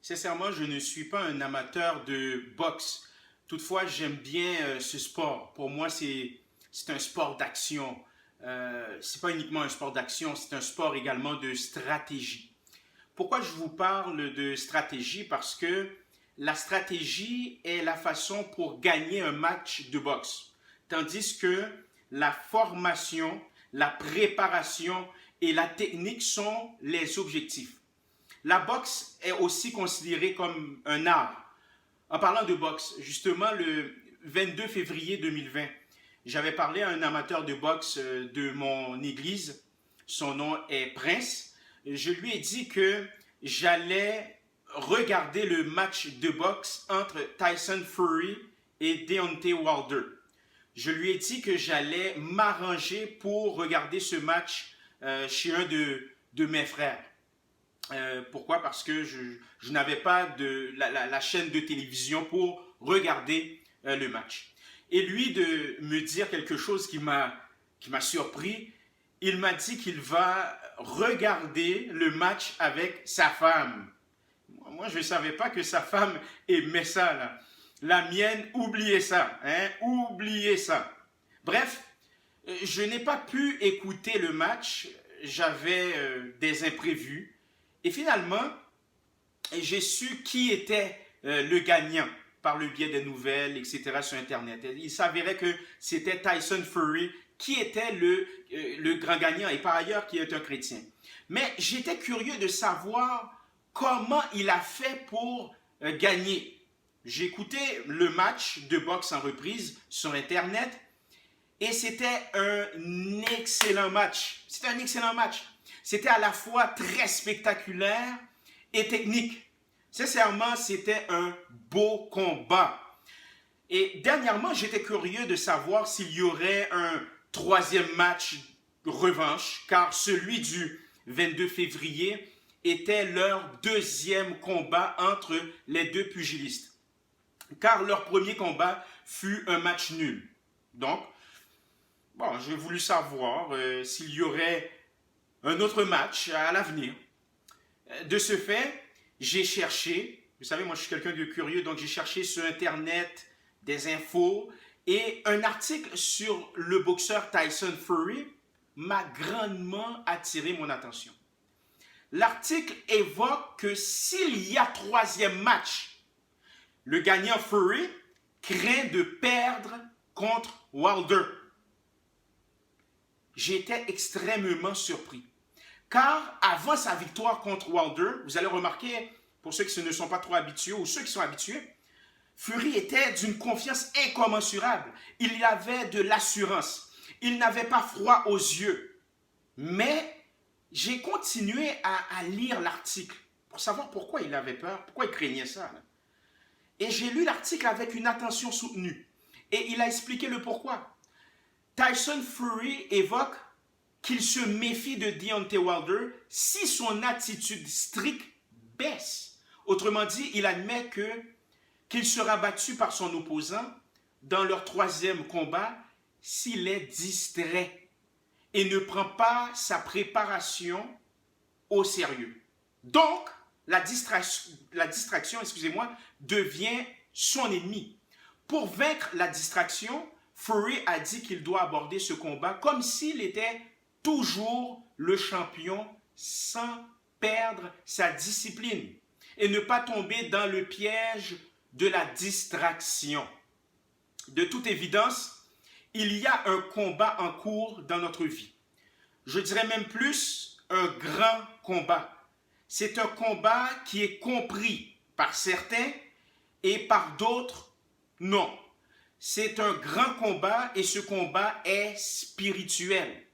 Sincèrement, je ne suis pas un amateur de boxe. Toutefois, j'aime bien ce sport. Pour moi, c'est un sport d'action. C'est pas uniquement un sport d'action, c'est un sport également de stratégie. Pourquoi je vous parle de stratégie? Parce que la stratégie est la façon pour gagner un match de boxe. Tandis que la formation, la préparation et la technique sont les objectifs. La boxe est aussi considérée comme un art. En parlant de boxe, justement, le 22 février 2020, j'avais parlé à un amateur de boxe de mon église. Son nom est Prince. Je lui ai dit que j'allais regarder le match de boxe entre Tyson Fury et Deontay Wilder. Je lui ai dit que j'allais m'arranger pour regarder ce match chez un de mes frères. Pourquoi? Parce que je n'avais pas la chaîne de télévision pour regarder le match. Et lui, de me dire quelque chose qui m'a surpris, il m'a dit qu'il va regarder le match avec sa femme. Moi, je ne savais pas que sa femme aimait ça, là. La mienne, oubliez ça, hein? Oubliez ça. Bref, je n'ai pas pu écouter le match, j'avais des imprévus. Et finalement, j'ai su qui était le gagnant par le biais des nouvelles, etc. sur Internet. Il s'avérait que c'était Tyson Fury qui était le grand gagnant et par ailleurs qui est un chrétien. Mais j'étais curieux de savoir comment il a fait pour gagner. J'ai écouté le match de boxe en reprise sur Internet et c'était un excellent match. C'était un excellent match. C'était à la fois très spectaculaire et technique. Sincèrement, c'était un beau combat. Et dernièrement, j'étais curieux de savoir s'il y aurait un troisième match revanche, car celui du 22 février était leur deuxième combat entre les deux pugilistes. Car leur premier combat fut un match nul. Donc, bon, j'ai voulu savoir s'il y aurait un autre match à l'avenir. De ce fait, j'ai cherché, vous savez, moi je suis quelqu'un de curieux, donc j'ai cherché sur Internet des infos et un article sur le boxeur Tyson Fury m'a grandement attiré mon attention. L'article évoque que s'il y a troisième match, le gagnant Fury craint de perdre contre Wilder. J'étais extrêmement surpris. Car avant sa victoire contre Wilder, vous allez remarquer, pour ceux qui ne sont pas trop habitués ou ceux qui sont habitués, Fury était d'une confiance incommensurable. Il avait de l'assurance. Il n'avait pas froid aux yeux. Mais j'ai continué à lire l'article pour savoir pourquoi il avait peur, pourquoi il craignait ça. Et j'ai lu l'article avec une attention soutenue. Et il a expliqué le pourquoi. Tyson Fury évoque qu'il se méfie de Deontay Wilder si son attitude stricte baisse. Autrement dit, il admet qu'il sera battu par son opposant dans leur troisième combat s'il est distrait et ne prend pas sa préparation au sérieux. Donc, la distraction, devient son ennemi. Pour vaincre la distraction, Fury a dit qu'il doit aborder ce combat comme s'il était toujours le champion sans perdre sa discipline et ne pas tomber dans le piège de la distraction. De toute évidence, il y a un combat en cours dans notre vie. Je dirais même plus un grand combat. C'est un combat qui est compris par certains et par d'autres non. C'est un grand combat et ce combat est spirituel.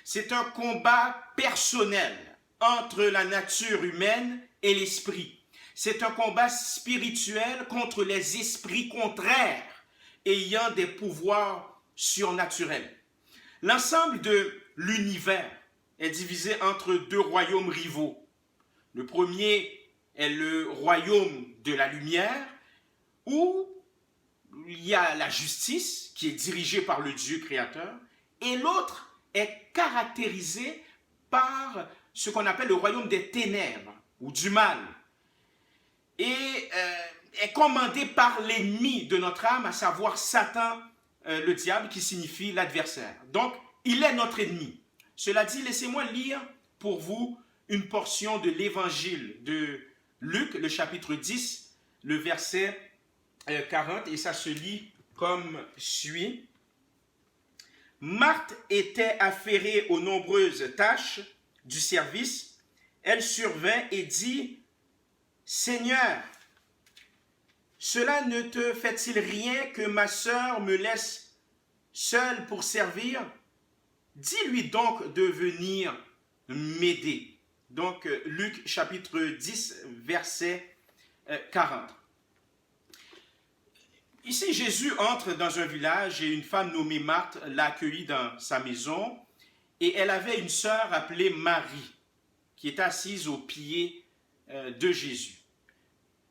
C'est un combat personnel entre la nature humaine et l'esprit. C'est un combat spirituel contre les esprits contraires ayant des pouvoirs surnaturels. L'ensemble de l'univers est divisé entre deux royaumes rivaux. Le premier est le royaume de la lumière où il y a la justice qui est dirigée par le Dieu créateur et l'autre est caractérisé par ce qu'on appelle le royaume des ténèbres ou du mal. est commandé par l'ennemi de notre âme, à savoir Satan, le diable, qui signifie l'adversaire. Donc, il est notre ennemi. Cela dit, laissez-moi lire pour vous une portion de l'évangile de Luc, le chapitre 10, le verset 40, et ça se lit comme suit. Marthe était affairée aux nombreuses tâches du service. Elle survint et dit, « Seigneur, cela ne te fait-il rien que ma sœur me laisse seule pour servir? Dis-lui donc de venir m'aider. » Donc, Luc chapitre 10, verset 40. Ici, Jésus entre dans un village et une femme nommée Marthe l'a accueilli dans sa maison. Et elle avait une sœur appelée Marie, qui était assise aux pieds de Jésus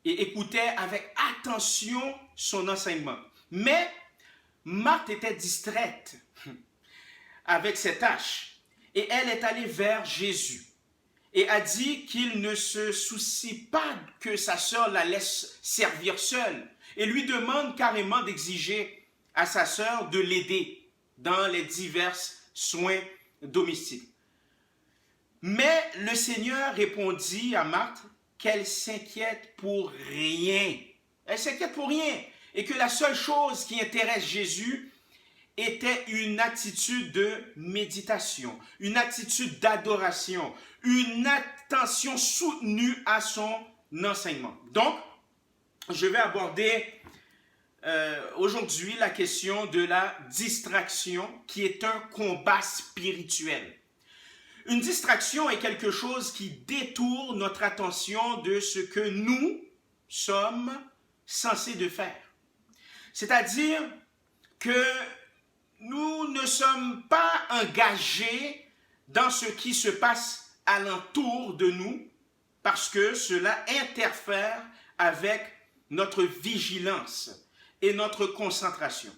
et écoutait avec attention son enseignement. Mais Marthe était distraite avec ses tâches et elle est allée vers Jésus et a dit qu'il ne se soucie pas que sa sœur la laisse servir seule et lui demande carrément d'exiger à sa sœur de l'aider dans les divers soins domestiques. Mais le Seigneur répondit à Marthe qu'elle s'inquiète pour rien. Elle s'inquiète pour rien. Et que la seule chose qui intéresse Jésus était une attitude de méditation, une attitude d'adoration, une attention soutenue à son enseignement. Donc, je vais aborder aujourd'hui la question de la distraction qui est un combat spirituel. Une distraction est quelque chose qui détourne notre attention de ce que nous sommes censés de faire. C'est-à-dire que nous ne sommes pas engagés dans ce qui se passe alentour de nous parce que cela interfère avec notre vigilance et notre concentration.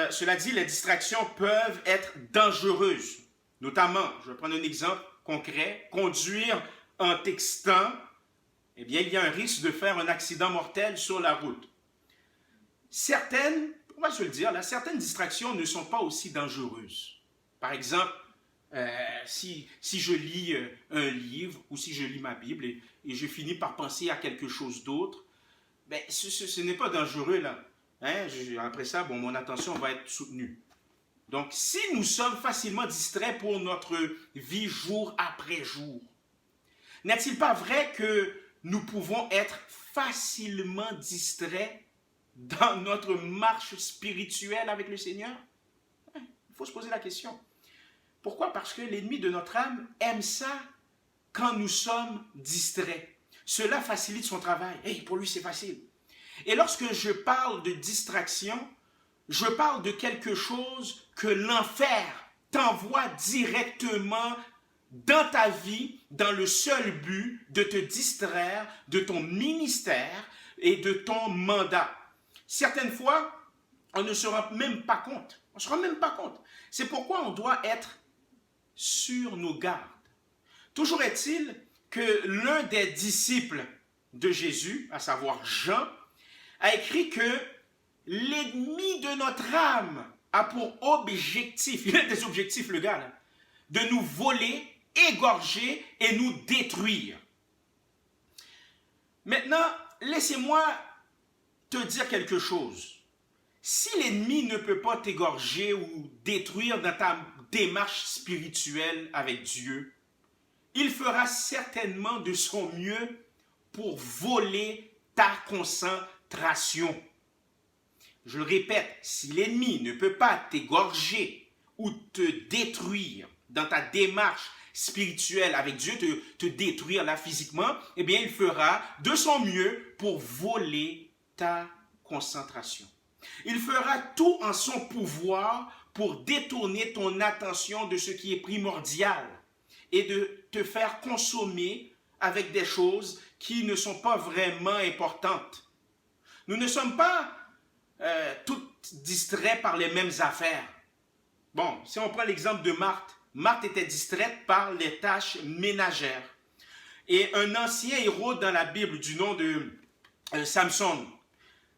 Cela dit, les distractions peuvent être dangereuses. Notamment, je vais prendre un exemple concret, conduire en textant, eh bien, il y a un risque de faire un accident mortel sur la route. Certaines, on va se le dire, là, certaines distractions ne sont pas aussi dangereuses. Par exemple, si je lis un livre ou si je lis ma Bible et je finis par penser à quelque chose d'autre, ben, ce n'est pas dangereux là. Hein? Après ça, bon, mon attention va être soutenue. Donc, si nous sommes facilement distraits pour notre vie jour après jour, n'est-il pas vrai que nous pouvons être facilement distraits dans notre marche spirituelle avec le Seigneur? Il faut se poser la question. Pourquoi? Parce que l'ennemi de notre âme aime ça quand nous sommes distraits. Cela facilite son travail. Hey, pour lui, c'est facile. Et lorsque je parle de distraction, je parle de quelque chose que l'enfer t'envoie directement dans ta vie, dans le seul but de te distraire de ton ministère et de ton mandat. Certaines fois, on ne se rend même pas compte. On ne se rend même pas compte. C'est pourquoi on doit être sur nos gardes. Toujours est-il que l'un des disciples de Jésus, à savoir Jean, a écrit que l'ennemi de notre âme a pour objectif, il a des objectifs, le gars, là, de nous voler, égorger et nous détruire. Maintenant, laissez-moi te dire quelque chose. Si l'ennemi ne peut pas t'égorger ou détruire dans ta démarche spirituelle avec Dieu, il fera certainement de son mieux pour voler ta concentration. Je le répète, si l'ennemi ne peut pas t'égorger ou te détruire dans ta démarche spirituelle avec Dieu, te détruire là physiquement, eh bien il fera de son mieux pour voler ta concentration. Il fera tout en son pouvoir pour détourner ton attention de ce qui est primordial et de te faire consommer avec des choses qui ne sont pas vraiment importantes. Nous ne sommes pas toutes distraits par les mêmes affaires. Bon, si on prend l'exemple de Marthe, Marthe était distraite par les tâches ménagères. et un ancien héros dans la Bible du nom de Samson.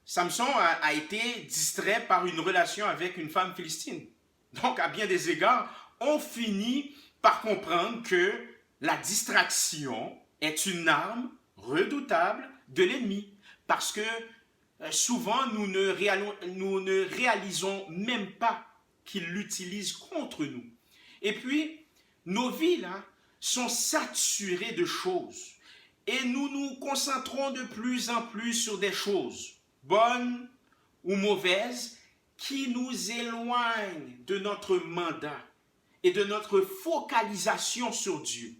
Samson a été distrait par une relation avec une femme philistine. Donc, à bien des égards, on finit par comprendre que la distraction est une arme redoutable de l'ennemi. Parce que souvent, nous ne réalisons même pas qu'il l'utilise contre nous. Et puis, nos vies, là, sont saturées de choses. Et nous nous concentrons de plus en plus sur des choses, bonnes ou mauvaises, qui nous éloignent de notre mandat et de notre focalisation sur Dieu.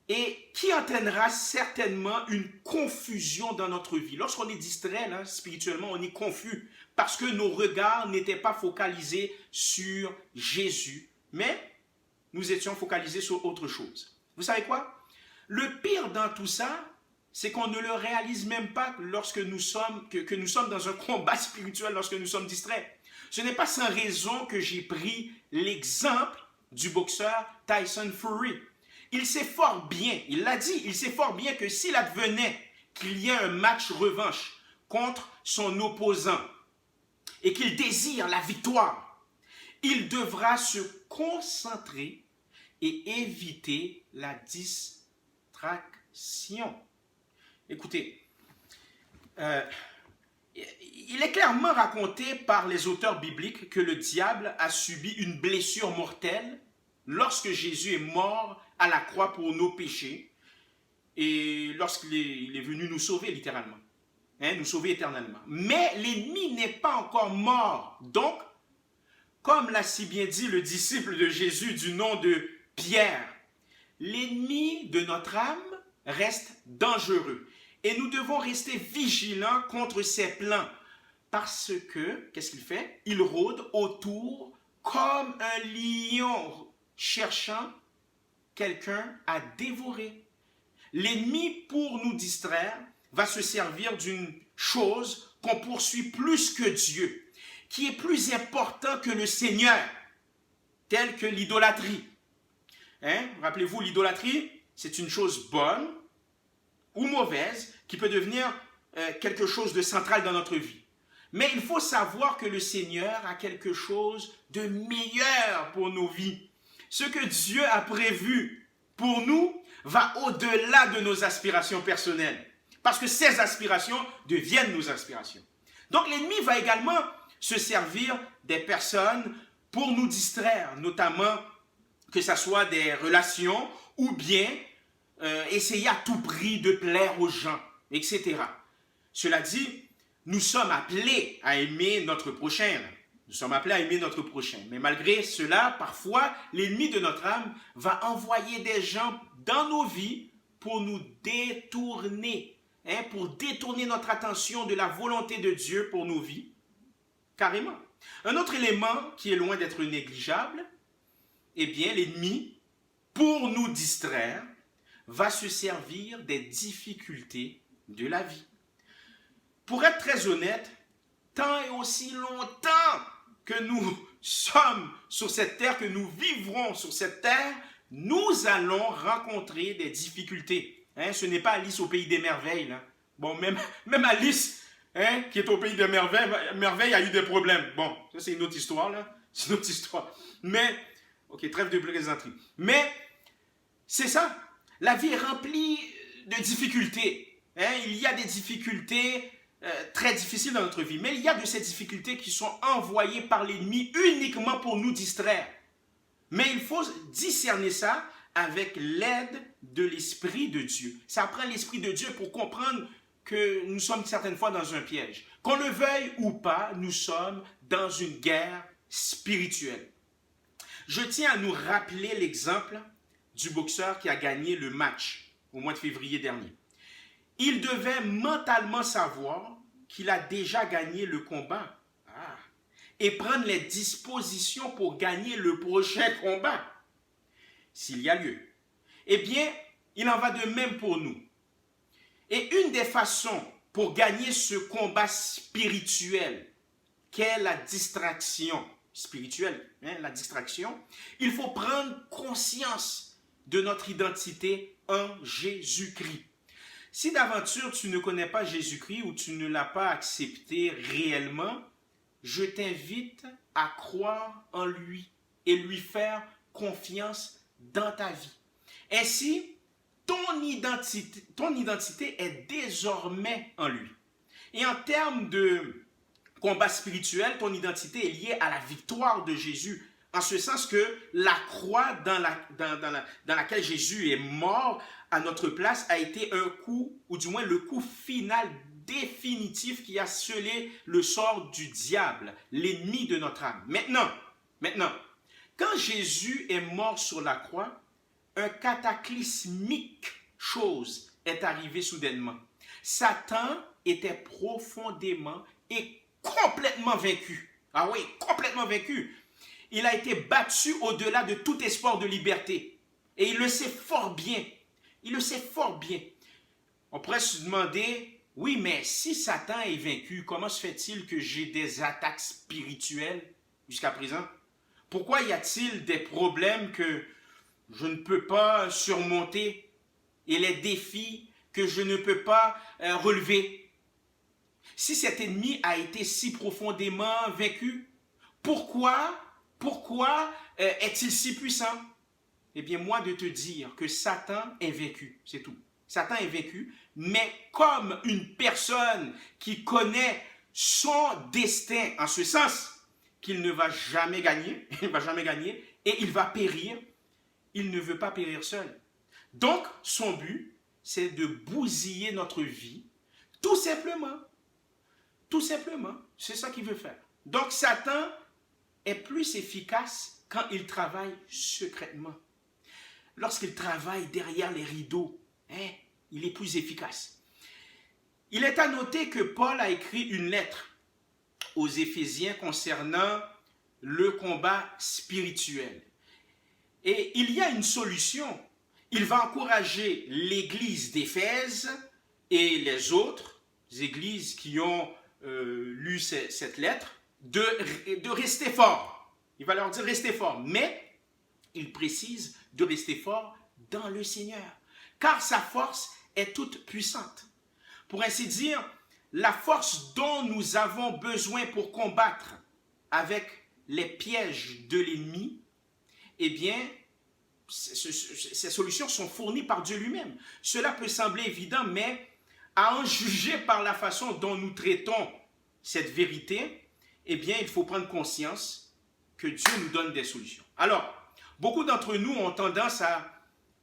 Et qui entraînera certainement une confusion dans notre vie. Lorsqu'on est distrait, là, spirituellement, on est confus parce que nos regards n'étaient pas focalisés sur Jésus, mais nous étions focalisés sur autre chose. Vous savez quoi? Le pire dans tout ça, c'est qu'on ne le réalise même pas lorsque nous sommes, que nous sommes dans un combat spirituel, lorsque nous sommes distraits. Ce n'est pas sans raison que j'ai pris l'exemple du boxeur Tyson Fury. Il sait fort bien, il l'a dit, il sait fort bien que s'il advenait qu'il y ait un match revanche contre son opposant et qu'il désire la victoire, il devra se concentrer et éviter la distraction. Écoutez, il est clairement raconté par les auteurs bibliques que le diable a subi une blessure mortelle lorsque Jésus est mort à la croix pour nos péchés et lorsqu'il est venu nous sauver littéralement, nous sauver éternellement. Mais l'ennemi n'est pas encore mort. Donc, comme l'a si bien dit le disciple de Jésus du nom de Pierre, l'ennemi de notre âme reste dangereux et nous devons rester vigilants contre ses plans parce que, qu'est-ce qu'il fait? Il rôde autour comme un lion cherchant quelqu'un à dévorer. L'ennemi, pour nous distraire, va se servir d'une chose qu'on poursuit plus que Dieu, qui est plus important que le Seigneur, telle que l'idolâtrie. Rappelez-vous, l'idolâtrie, c'est une chose bonne ou mauvaise qui peut devenir quelque chose de central dans notre vie. Mais il faut savoir que le Seigneur a quelque chose de meilleur pour nos vies. Ce que Dieu a prévu pour nous va au-delà de nos aspirations personnelles. Parce que ces aspirations deviennent nos aspirations. Donc l'ennemi va également se servir des personnes pour nous distraire, notamment que ce soit des relations ou bien essayer à tout prix de plaire aux gens, etc. Cela dit, nous sommes appelés à aimer notre prochain. Nous sommes appelés à aimer notre prochain. Mais malgré cela, parfois, l'ennemi de notre âme va envoyer des gens dans nos vies pour nous détourner, pour détourner notre attention de la volonté de Dieu pour nos vies. Carrément. Un autre élément qui est loin d'être négligeable, eh bien, l'ennemi, pour nous distraire, va se servir des difficultés de la vie. Pour être très honnête, tant et aussi longtemps que nous sommes sur cette terre, que nous vivrons sur cette terre, nous allons rencontrer des difficultés. Ce n'est pas Alice au pays des merveilles. Là. Bon, même Alice, qui est au pays des merveilles, a eu des problèmes. Bon, ça c'est une autre histoire, là. C'est une autre histoire. Mais, ok, trêve de plaisanterie. Mais, c'est ça. La vie est remplie de difficultés. Il y a des difficultés très difficiles dans notre vie. Mais il y a de ces difficultés qui sont envoyées par l'ennemi uniquement pour nous distraire. Mais il faut discerner ça avec l'aide de l'Esprit de Dieu. Ça prend l'Esprit de Dieu pour comprendre que nous sommes certaines fois dans un piège. Qu'on le veuille ou pas, nous sommes dans une guerre spirituelle. Je tiens à nous rappeler l'exemple du boxeur qui a gagné le match au mois de février dernier. Il devait mentalement savoir qu'il a déjà gagné le combat et prendre les dispositions pour gagner le prochain combat, s'il y a lieu. Eh bien, il en va de même pour nous. Et une des façons pour gagner ce combat spirituel, qu'est la distraction spirituelle, la distraction, il faut prendre conscience de notre identité en Jésus-Christ. Si d'aventure tu ne connais pas Jésus-Christ ou tu ne l'as pas accepté réellement, je t'invite à croire en lui et lui faire confiance dans ta vie. Ainsi, ton identité est désormais en lui. Et en termes de combat spirituel, ton identité est liée à la victoire de Jésus, en ce sens que la croix dans laquelle Jésus est mort à notre place a été un coup, ou du moins le coup final définitif qui a scellé le sort du diable, l'ennemi de notre âme. Maintenant, quand Jésus est mort sur la croix, un cataclysmique chose est arrivée soudainement. Satan était profondément et complètement vaincu. Ah oui, complètement vaincu. Il a été battu au-delà de tout espoir de liberté. Et il le sait fort bien. Il le sait fort bien. On pourrait se demander, oui, mais si Satan est vaincu, comment se fait-il que j'ai des attaques spirituelles jusqu'à présent? Pourquoi y a-t-il des problèmes que je ne peux pas surmonter et les défis que je ne peux pas relever? Si cet ennemi a été si profondément vaincu, pourquoi est-il si puissant? Eh bien, moi de te dire que Satan est vaincu, c'est tout. Satan est vaincu, mais comme une personne qui connaît son destin, en ce sens qu'il ne va jamais gagner, et il va périr, il ne veut pas périr seul. Donc, son but, c'est de bousiller notre vie, tout simplement. Tout simplement, c'est ça qu'il veut faire. Donc, Satan est plus efficace quand il travaille secrètement. Lorsqu'il travaille derrière les rideaux, il est plus efficace. Il est à noter que Paul a écrit une lettre aux Éphésiens concernant le combat spirituel. Et il y a une solution. Il va encourager l'église d'Éphèse et les autres églises qui ont lu cette lettre de rester fort. Il va leur dire restez fort, mais il précise de rester fort dans le Seigneur, car sa force est toute puissante. Pour ainsi dire, la force dont nous avons besoin pour combattre avec les pièges de l'ennemi, eh bien, ces solutions sont fournies par Dieu lui-même. Cela peut sembler évident, mais à en juger par la façon dont nous traitons cette vérité, eh bien, il faut prendre conscience que Dieu nous donne des solutions. Alors, beaucoup d'entre nous ont tendance à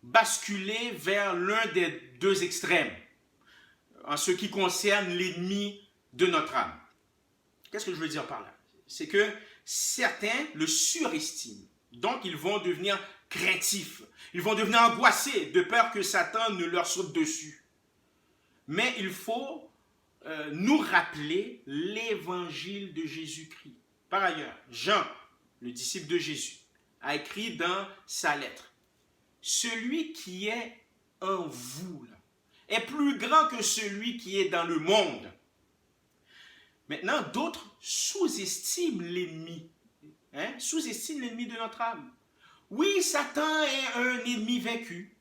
basculer vers l'un des deux extrêmes en ce qui concerne l'ennemi de notre âme. Qu'est-ce que je veux dire par là? C'est que certains le surestiment. Donc, ils vont devenir craintifs. Ils vont devenir angoissés de peur que Satan ne leur saute dessus. Mais il faut nous rappeler l'évangile de Jésus-Christ. Par ailleurs, Jean, le disciple de Jésus, a écrit dans sa lettre, « Celui qui est en vous là, est plus grand que celui qui est dans le monde. » Maintenant, d'autres sous-estiment l'ennemi. Sous-estiment l'ennemi de notre âme. Oui, Satan est un ennemi vaincu,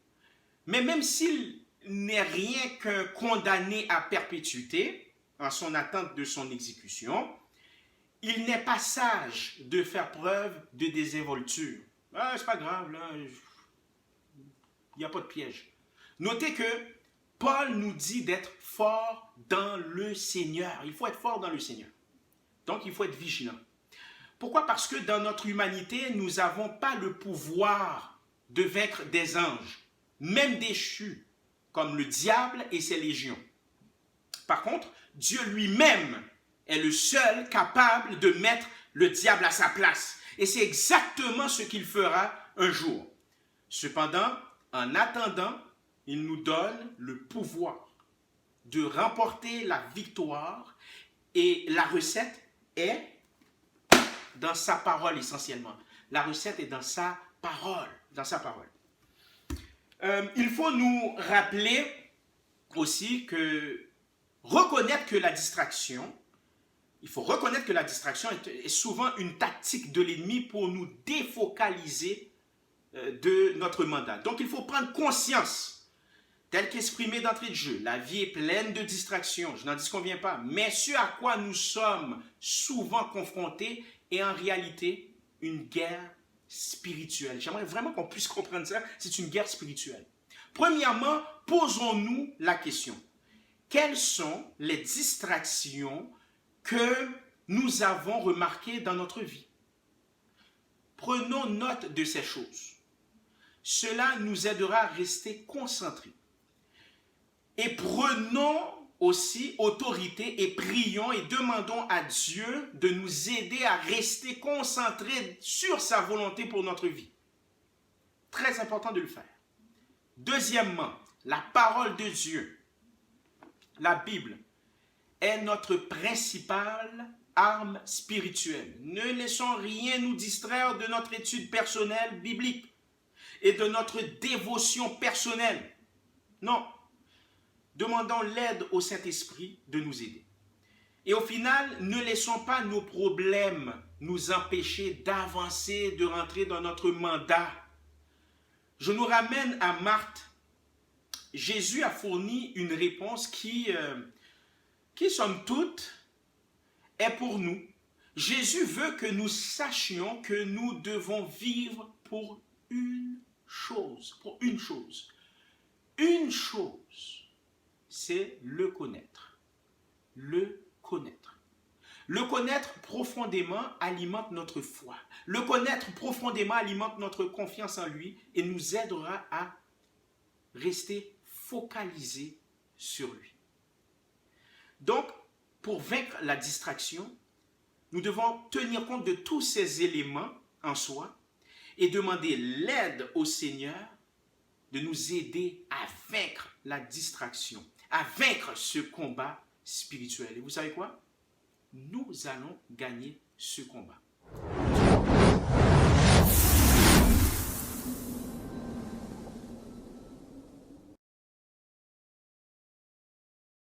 mais même s'il n'est rien qu'un condamné à perpétuité, en son attente de son exécution, il n'est pas sage de faire preuve de désinvolture. Ah, c'est pas grave, là, il n'y a pas de piège. Notez que Paul nous dit d'être fort dans le Seigneur. Il faut être fort dans le Seigneur. Donc, il faut être vigilant. Pourquoi? Parce que dans notre humanité, nous n'avons pas le pouvoir de vaincre des anges, même déchus, comme le diable et ses légions. Par contre, Dieu lui-même est le seul capable de mettre le diable à sa place. Et c'est exactement ce qu'il fera un jour. Cependant, en attendant, il nous donne le pouvoir de remporter la victoire et la recette est dans sa parole essentiellement. La recette est dans sa parole. Il faut nous rappeler aussi que reconnaître que la distraction, il faut reconnaître que la distraction est souvent une tactique de l'ennemi pour nous défocaliser de notre mandat. Donc il faut prendre conscience, tel qu'exprimé d'entrée de jeu. La vie est pleine de distractions, je n'en disconviens pas, mais ce à quoi nous sommes souvent confrontés est en réalité une guerre spirituelle. J'aimerais vraiment qu'on puisse comprendre ça, c'est une guerre spirituelle. Premièrement, posons-nous la question. Quelles sont les distractions que nous avons remarquées dans notre vie? Prenons note de ces choses. Cela nous aidera à rester concentrés. Et prenons aussi autorité et prions et demandons à Dieu de nous aider à rester concentrés sur sa volonté pour notre vie. Très important de le faire. Deuxièmement, la parole de Dieu, la Bible, est notre principale arme spirituelle. Ne laissons rien nous distraire de notre étude personnelle biblique et de notre dévotion personnelle. Non. Demandons l'aide au Saint-Esprit de nous aider. Et au final, ne laissons pas nos problèmes nous empêcher d'avancer, de rentrer dans notre mandat. Je nous ramène à Marthe. Jésus a fourni une réponse qui somme toute, est pour nous. Jésus veut que nous sachions que nous devons vivre pour une chose. Pour une chose. Une chose, c'est le connaître. Le connaître. Le connaître profondément alimente notre foi. Le connaître profondément alimente notre confiance en lui et nous aidera à rester focalisés sur lui. Donc, pour vaincre la distraction, nous devons tenir compte de tous ces éléments en soi et demander l'aide au Seigneur de nous aider à vaincre la distraction, à vaincre ce combat spirituel. Et vous savez quoi? Nous allons gagner ce combat.